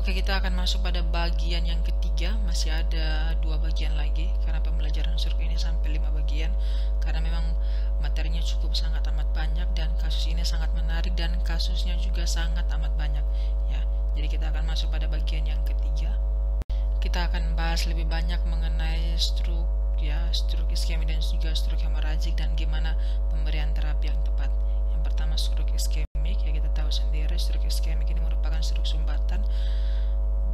Oke, kita akan masuk pada bagian yang ketiga. Masih ada 2 bagian lagi karena pembelajaran stroke ini sampai 5 bagian, karena memang materinya cukup sangat amat banyak dan kasus ini sangat menarik dan kasusnya juga sangat amat banyak ya. Jadi kita akan masuk pada bagian yang ketiga. Kita akan bahas lebih banyak mengenai stroke ya, stroke iskemik dan juga stroke hemoragik dan gimana pemberian terapi yang tepat. Yang pertama, stroke iskemik. Ya, kita tahu sendiri stroke iskemik ini merupakan stroke sumbatan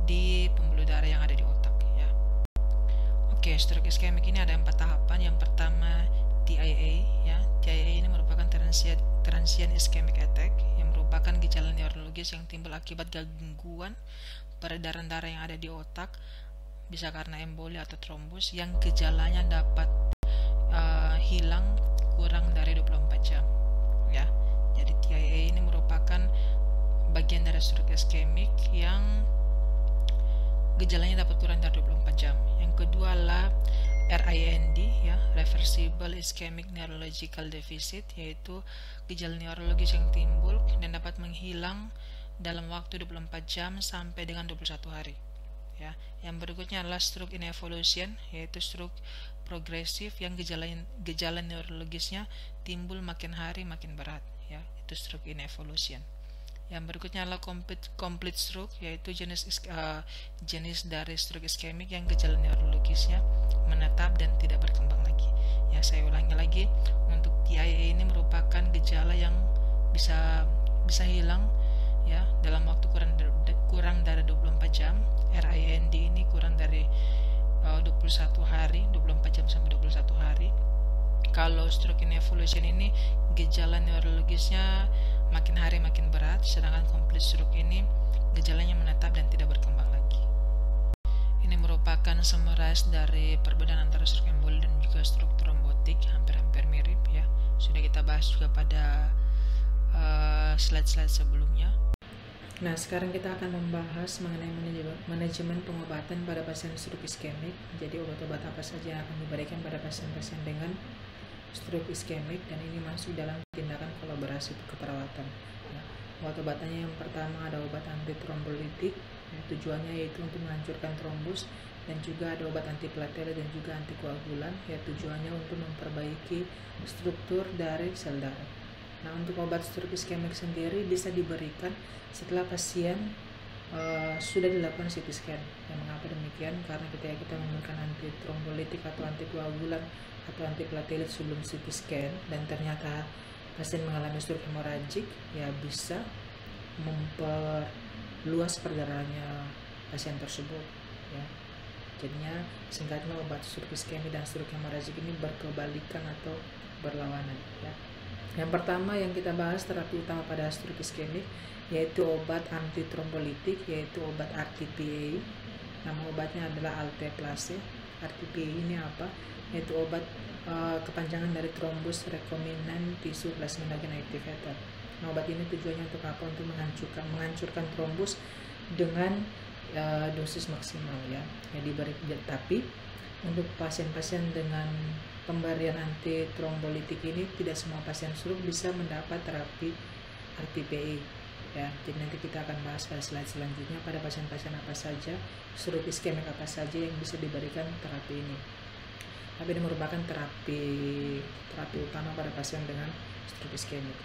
di pembuluh darah yang ada di otak ya. Oke, stroke iskemik ini ada 4 tahapan. Yang pertama, TIA ya. TIA ini merupakan transient ischemic attack yang merupakan gejala neurologis yang timbul akibat gangguan peredaran darah yang ada di otak, bisa karena emboli atau trombus, yang gejalanya dapat hilang kurang dari 24 jam ya. Jadi TIA ini merupakan bagian dari stroke iskemik yang gejalanya dapat kurang dari 24 jam. Yang kedua adalah RIND ya, Reversible Ischemic Neurological Deficit, yaitu gejala neurologis yang timbul dan dapat menghilang dalam waktu 24 jam sampai dengan 21 hari ya. Yang berikutnya adalah stroke in evolution, yaitu stroke progresif yang gejala neurologisnya timbul makin hari makin berat ya, itu stroke in evolution. Yang berikutnya adalah complete stroke, yaitu jenis dari stroke iskemik yang gejala neurologisnya menetap dan tidak berkembang lagi. Ya, saya ulangi lagi, untuk TIA ini merupakan gejala yang bisa hilang ya dalam waktu kurang dari 24 jam. RIND ini kurang dari 21 hari, 24 jam sampai 21 hari. Kalau stroke in evolution ini gejala neurologisnya makin hari makin berat, sedangkan complete stroke ini gejalanya menetap dan tidak berkembang lagi. Ini merupakan summarize dari perbedaan antara stroke emboli dan juga stroke trombotik, hampir-hampir mirip ya. Sudah kita bahas juga pada slide-slide sebelumnya. Nah, sekarang kita akan membahas mengenai manajemen pengobatan pada pasien stroke iskemik. Jadi obat-obat apa saja yang akan diberikan pada pasien-pasien dengan stroke iskemik, dan ini masuk dalam tindakan kolaborasi keperawatan ya. Obat-obatannya yang pertama ada obat antitrombolitik ya, tujuannya yaitu untuk menghancurkan trombus, dan juga ada obat antiplatelet dan juga antikoagulan ya, tujuannya untuk memperbaiki struktur dari sel darah. Nah, untuk obat stroke iskemik sendiri bisa diberikan setelah pasien sudah dilakukan CT scan. Mengapa demikian? Karena ketika kita memberikan antitrombolitik atau antikoagulan atau antiplatelet sebelum CT scan dan ternyata pasien mengalami stroke hemoragik, ya bisa memperluas perdarahannya pasien tersebut ya. Jadinya singkatnya obat stroke iskemik dan stroke hemoragik ini berkebalikan atau berlawanan ya. Yang pertama yang kita bahas terapi utama pada stroke iskemik yaitu obat antitrombolitik, yaitu obat RTPA. Nama obatnya adalah alteplase. RTPA ini apa? Yaitu obat kepanjangan dari thrombus recombinant tissue plasminogen activator. Nah, obat ini tujuannya untuk apa? Untuk menghancurkan thrombus dengan dosis maksimal ya. Tapi untuk pasien-pasien dengan pemberian antitrombolitik ini tidak semua pasien stroke bisa mendapat terapi RTPA ya. Jadi nanti kita akan bahas pada slide selanjutnya pada pasien-pasien apa saja stroke iskemik apa saja yang bisa diberikan terapi ini. Tapi ini merupakan terapi utama pada pasien dengan stroke iskemik.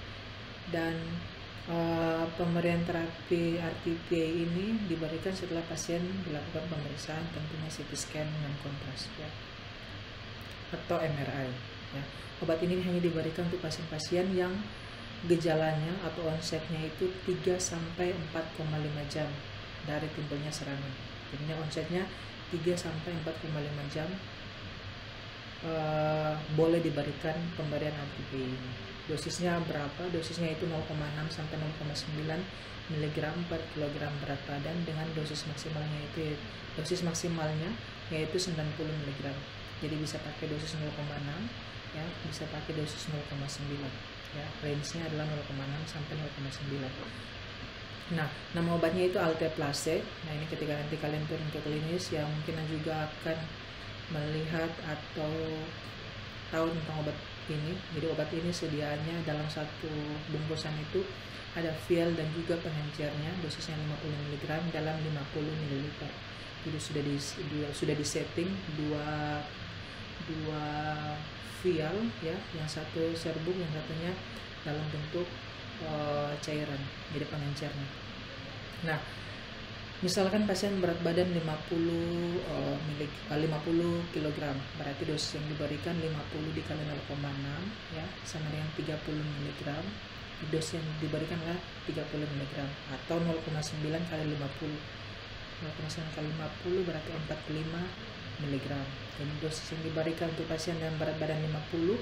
Dan pemberian terapi RTPA ini diberikan setelah pasien dilakukan pemeriksaan, tentunya CT scan dengan kontras ya, atau MRI ya. Obat ini hanya diberikan untuk pasien-pasien yang gejalanya atau onsetnya itu 3 sampai 4,5 jam dari timbulnya serangan. Jadi onsetnya 3 sampai 4,5 jam boleh diberikan pemberian RTPA ini. Dosisnya berapa? Dosisnya itu 0,6 sampai 0,9 mg per kilogram berat badan, dengan dosis maksimalnya yaitu 90 mg. Jadi bisa pakai dosis 0,6 ya, bisa pakai dosis 0,9 ya. Range-nya adalah 0,6 sampai 0,9. Nah, nama obatnya itu alteplase. Nah, ini ketika nanti kalian turun ke klinis ya, mungkin juga akan melihat atau tahu tentang obat ini. Jadi obat ini sediaannya dalam satu bungkusan itu ada vial dan juga pengencernya, dosisnya 50 mg dalam 50 ml. Jadi sudah disetting dua vial ya, yang satu serbuk, yang satunya dalam bentuk cairan, jadi pengencernya. Nah, misalkan pasien berat badan 50 kg, berarti dosis yang diberikan 50 dikali 0,6 ya, sama dengan 30 mg. Dosis yang diberikan adalah 30 mg atau 0,9 kali 50. 0,9 kali 50 berarti 45 mg. Jadi dosis yang diberikan untuk pasien yang berat badan 50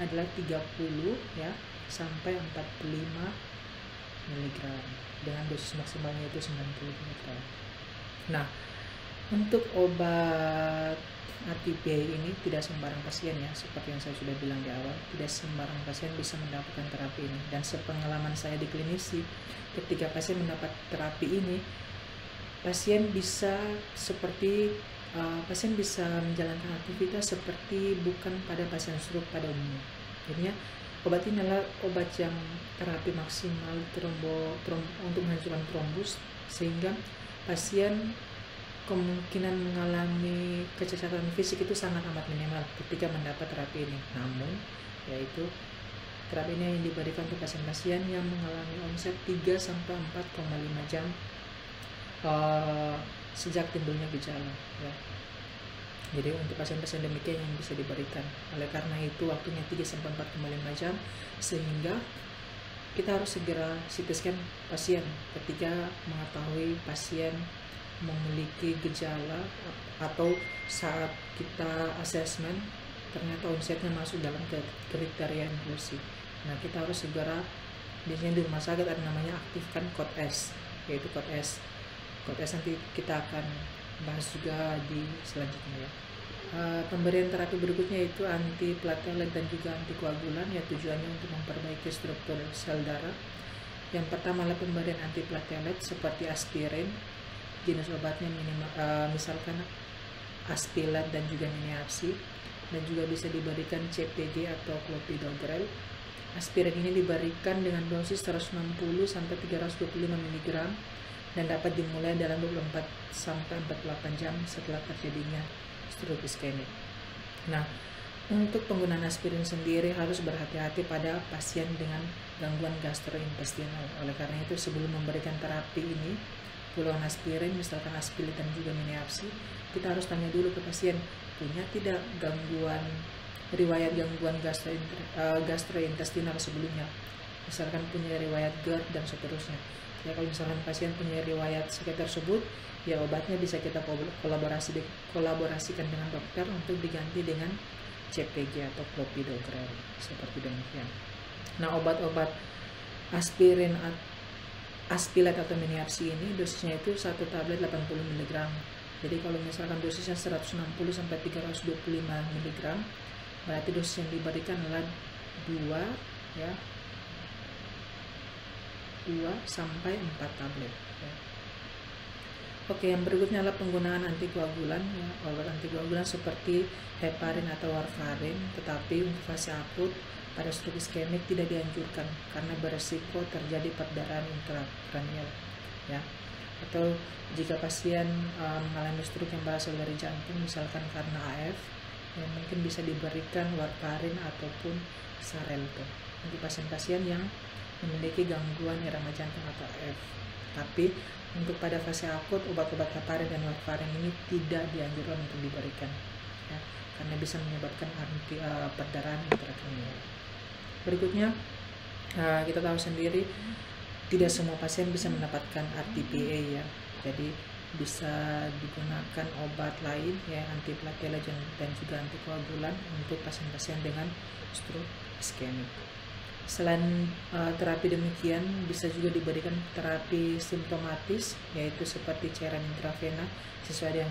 adalah 30 ya sampai 45 mg dengan dosis maksimalnya itu 90 mg. Nah, untuk obat ATP ini tidak sembarang pasien ya, seperti yang saya sudah bilang di awal, tidak sembarang pasien bisa mendapatkan terapi ini. Dan sepengalaman saya di klinisi, ketika pasien mendapat terapi ini, pasien bisa menjalankan aktivitas seperti bukan pada pasien stroke pada umumnya. Jadinya obat ini adalah obat yang terapi maksimal untuk menghancurkan trombus, sehingga pasien kemungkinan mengalami kecacatan fisik itu sangat amat minimal ketika mendapat terapi ini. Namun, yaitu terapi ini yang diberikan untuk pasien-pasien yang mengalami omset 3-4,5 jam sejak timbulnya gejala ya. Jadi untuk pasien-pasien demikian yang bisa diberikan. Oleh karena itu waktunya 3-4,5 jam, sehingga kita harus segera CT scan pasien ketika mengetahui pasien memiliki gejala atau saat kita asesmen ternyata omsetnya masuk dalam kriteria inklusi. Nah, kita harus segera, biasanya di rumah sakit ada namanya aktifkan kode S, yaitu kode S. Kode S nanti kita akan bahas juga di selanjutnya ya. Pemberian terapi berikutnya itu antiplatelet dan juga antikoagulan, ya tujuannya untuk memperbaiki struktur sel darah. Yang pertama adalah pemberian antiplatelet seperti aspirin, jenis obatnya misalkan Aspilat dan juga Miniapsi, dan juga bisa diberikan CPG atau clopidogrel. Aspirin ini diberikan dengan dosis 160 sampai 325 mg dan dapat dimulai dalam 24 sampai 48 jam setelah terjadinya stroke iskemik. Nah, untuk penggunaan aspirin sendiri harus berhati-hati pada pasien dengan gangguan gastrointestinal. Oleh karena itu, sebelum memberikan terapi ini, golongan aspirin, misalkan Aspilat dan juga Miniapsi, kita harus tanya dulu ke pasien, punya tidak riwayat gangguan gastrointestinal sebelumnya, misalkan punya riwayat GERD dan seterusnya. Ya, kalau misalkan pasien punya riwayat seperti tersebut, ya obatnya bisa kita kolaborasikan dengan dokter untuk diganti dengan CPG atau clopidogrel, seperti demikian. Nah, obat-obat aspirin, Aspilat atau Miniapsi ini dosisnya itu 1 tablet 80 mg. Jadi kalau misalkan dosisnya 160 sampai 325 mg, berarti dosis yang diberikan adalah 2 sampai 4 tablet ya. Oke, yang berikutnya adalah penggunaan antikoagulan ya. Obat antikoagulan seperti heparin atau warfarin, tetapi untuk fase akut pada stroke iskemik tidak dianjurkan karena beresiko terjadi perdarahan intrakranial ya. Atau jika pasien mengalami stroke yang berasal dari jantung, misalkan karena AF, ya mungkin bisa diberikan warfarin ataupun Xarelto untuk pasien-pasien yang memiliki gangguan irama jantung atau AF. Tapi untuk pada fase akut, obat-obat heparin dan warfarin ini tidak dianjurkan untuk diberikan ya, karena bisa menyebabkan perdarahan intrakranial. Berikutnya, kita tahu sendiri tidak semua pasien bisa mendapatkan RTPA ya. Jadi bisa digunakan obat lain ya, antiplatelet dan juga antikoagulan untuk pasien-pasien dengan stroke iskemik. Selain terapi demikian, bisa juga diberikan terapi simptomatis, yaitu seperti cairan intravena sesuai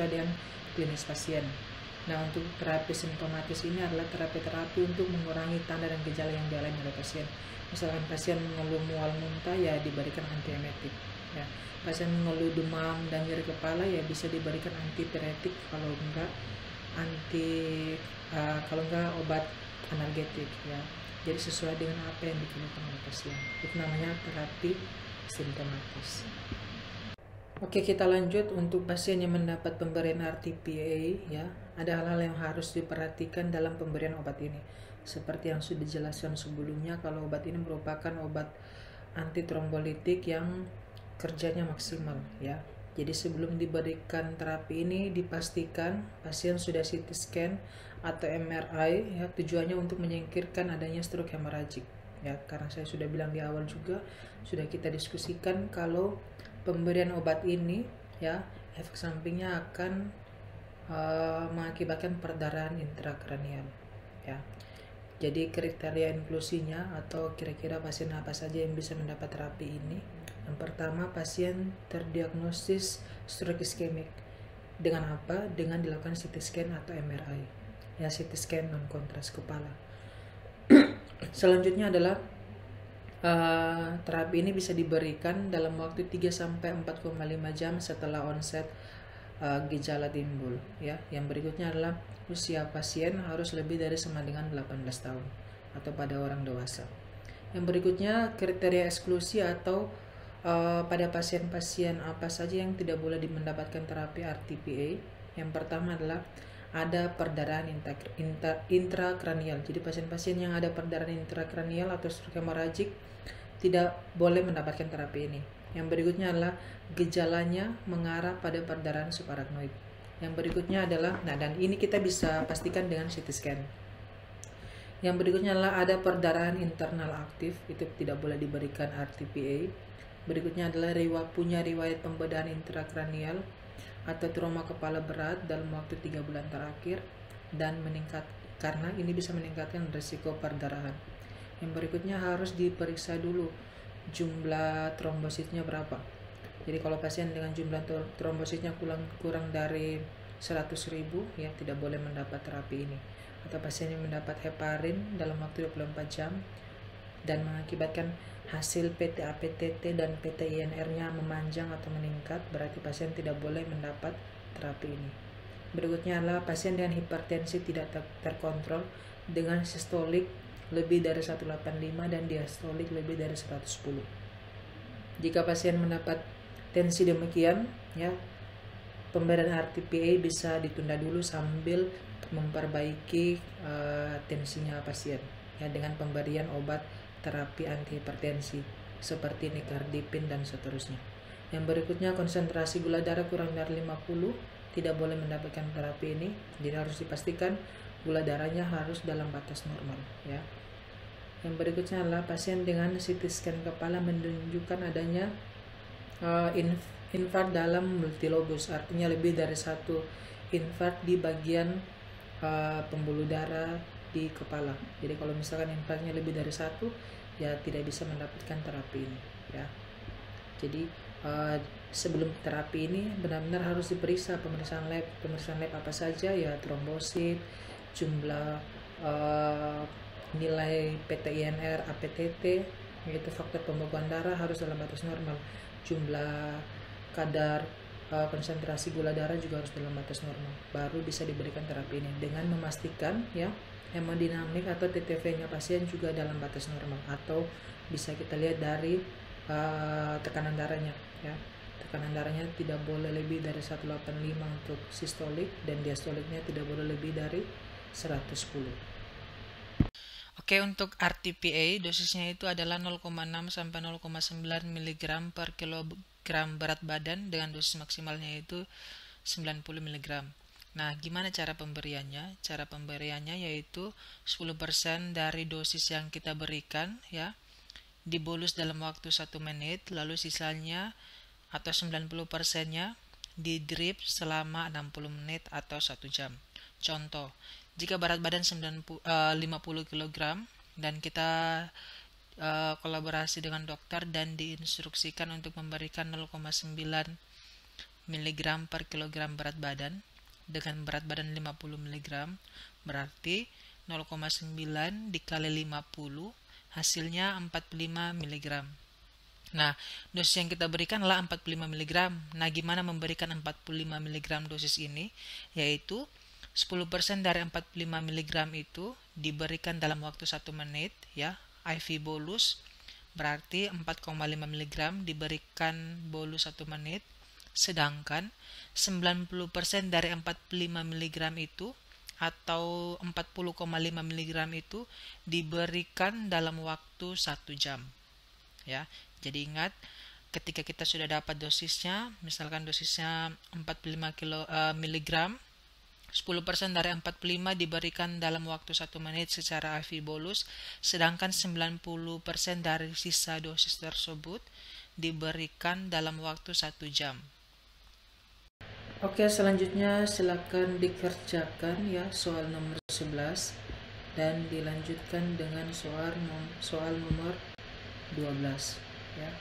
dengan klinis pasien. Nah, untuk terapi simptomatis ini adalah terapi-terapi untuk mengurangi tanda dan gejala yang dialami oleh pasien. Misalkan pasien mengeluh mual muntah, ya diberikan antiemetik. Ya, pasien mengeluh demam dan nyeri kepala, ya bisa diberikan antipiretik. Kalau enggak obat analgetik ya. Jadi sesuai dengan apa yang diperlukan oleh pasien. Itu namanya terapi simptomatis. Oke, kita lanjut untuk pasien yang mendapat pemberian RTPA ya. Ada hal-hal yang harus diperhatikan dalam pemberian obat ini. Seperti yang sudah dijelaskan sebelumnya, kalau obat ini merupakan obat antitrombolitik yang kerjanya maksimal ya. Jadi sebelum diberikan terapi ini dipastikan pasien sudah CT scan atau MRI ya, tujuannya untuk menyingkirkan adanya stroke hemorragik ya. Karena saya sudah bilang di awal juga, sudah kita diskusikan kalau pemberian obat ini ya, efek sampingnya akan mengakibatkan perdarahan intrakranial ya. Jadi kriteria inklusinya atau kira-kira pasien apa saja yang bisa mendapat terapi ini. Yang pertama, pasien terdiagnosis stroke iskemik. Dengan apa? Dengan dilakukan CT scan atau MRI. Ya, CT scan non kontras kepala. Selanjutnya adalah terapi ini bisa diberikan dalam waktu 3-4,5 jam setelah onset gejala timbul ya. Yang berikutnya adalah usia pasien harus lebih dari sama dengan 18 tahun atau pada orang dewasa. Yang berikutnya kriteria eksklusi atau pada pasien-pasien apa saja yang tidak boleh mendapatkan terapi RTPA. Yang pertama adalah ada perdarahan intrakranial. Jadi pasien-pasien yang ada perdarahan intrakranial atau stroke hemorragik tidak boleh mendapatkan terapi ini. Yang berikutnya adalah gejalanya mengarah pada perdarahan subarachnoid. Yang berikutnya adalah, dan ini kita bisa pastikan dengan CT scan. Yang berikutnya adalah ada perdarahan internal aktif, itu tidak boleh diberikan RTPA. Berikutnya adalah punya riwayat pembedahan intrakranial atau trauma kepala berat dalam waktu 3 bulan terakhir dan meningkat, karena ini bisa meningkatkan risiko perdarahan. Yang berikutnya harus diperiksa dulu jumlah trombositnya berapa. Jadi kalau pasien dengan jumlah trombositnya kurang dari 100.000 ya, tidak boleh mendapat terapi ini. Atau pasien yang mendapat heparin dalam waktu 24 jam dan mengakibatkan hasil PT-APTT dan PT-INR-nya memanjang atau meningkat, berarti pasien tidak boleh mendapat terapi ini. Berikutnya adalah pasien dengan hipertensi tidak terkontrol dengan sistolik lebih dari 185 dan diastolik lebih dari 110. Jika pasien mendapat tensi demikian ya, pemberian RTPA bisa ditunda dulu sambil memperbaiki tensinya pasien ya, dengan pemberian obat terapi antihipertensi seperti nicardipin dan seterusnya. Yang berikutnya konsentrasi gula darah kurang dari 50, tidak boleh mendapatkan terapi ini. Jadi harus dipastikan gula darahnya harus dalam batas normal ya. Yang berikutnya adalah pasien dengan CT scan kepala menunjukkan adanya infark dalam multilobus, artinya lebih dari satu infark di bagian pembuluh darah di kepala. Jadi kalau misalkan infarknya lebih dari satu, ya tidak bisa mendapatkan terapi ini ya. Jadi sebelum terapi ini benar-benar harus diperiksa pemeriksaan lab apa saja ya, trombosit, jumlah nilai PT-INR, APTT, yaitu faktor pembekuan darah harus dalam batas normal, jumlah kadar konsentrasi gula darah juga harus dalam batas normal, baru bisa diberikan terapi ini dengan memastikan ya hemodinamik atau TTV-nya pasien juga dalam batas normal, atau bisa kita lihat dari tekanan darahnya ya. Tekanan darahnya tidak boleh lebih dari 185 untuk sistolik dan diastoliknya tidak boleh lebih dari 110. Oke, untuk RTPA dosisnya itu adalah 0,6 sampai 0,9 mg per kilogram berat badan dengan dosis maksimalnya itu 90 mg. Nah, gimana cara pemberiannya? Cara pemberiannya yaitu 10% dari dosis yang kita berikan ya, dibolus dalam waktu 1 menit, lalu sisanya atau 90%-nya di drip selama 60 menit atau 1 jam. Contoh, jika berat badan 50 kg dan kita kolaborasi dengan dokter dan diinstruksikan untuk memberikan 0,9 mg per kilogram berat badan dengan berat badan 50 mg, berarti 0,9 dikali 50 hasilnya 45 mg. Nah, dosis yang kita berikan adalah 45 mg. Nah, gimana memberikan 45 mg dosis ini? Yaitu 10% dari 45 mg itu diberikan dalam waktu 1 menit ya. IV bolus berarti 4,5 mg diberikan bolus 1 menit, sedangkan 90% dari 45 mg itu atau 40,5 mg itu diberikan dalam waktu 1 jam ya. Jadi ingat, ketika kita sudah dapat dosisnya, misalkan dosisnya 45 mg, 10% dari 45 diberikan dalam waktu 1 menit secara IV bolus, sedangkan 90% dari sisa dosis tersebut diberikan dalam waktu 1 jam. Oke, selanjutnya silakan dikerjakan ya soal nomor 11 dan dilanjutkan dengan soal nomor 12 ya.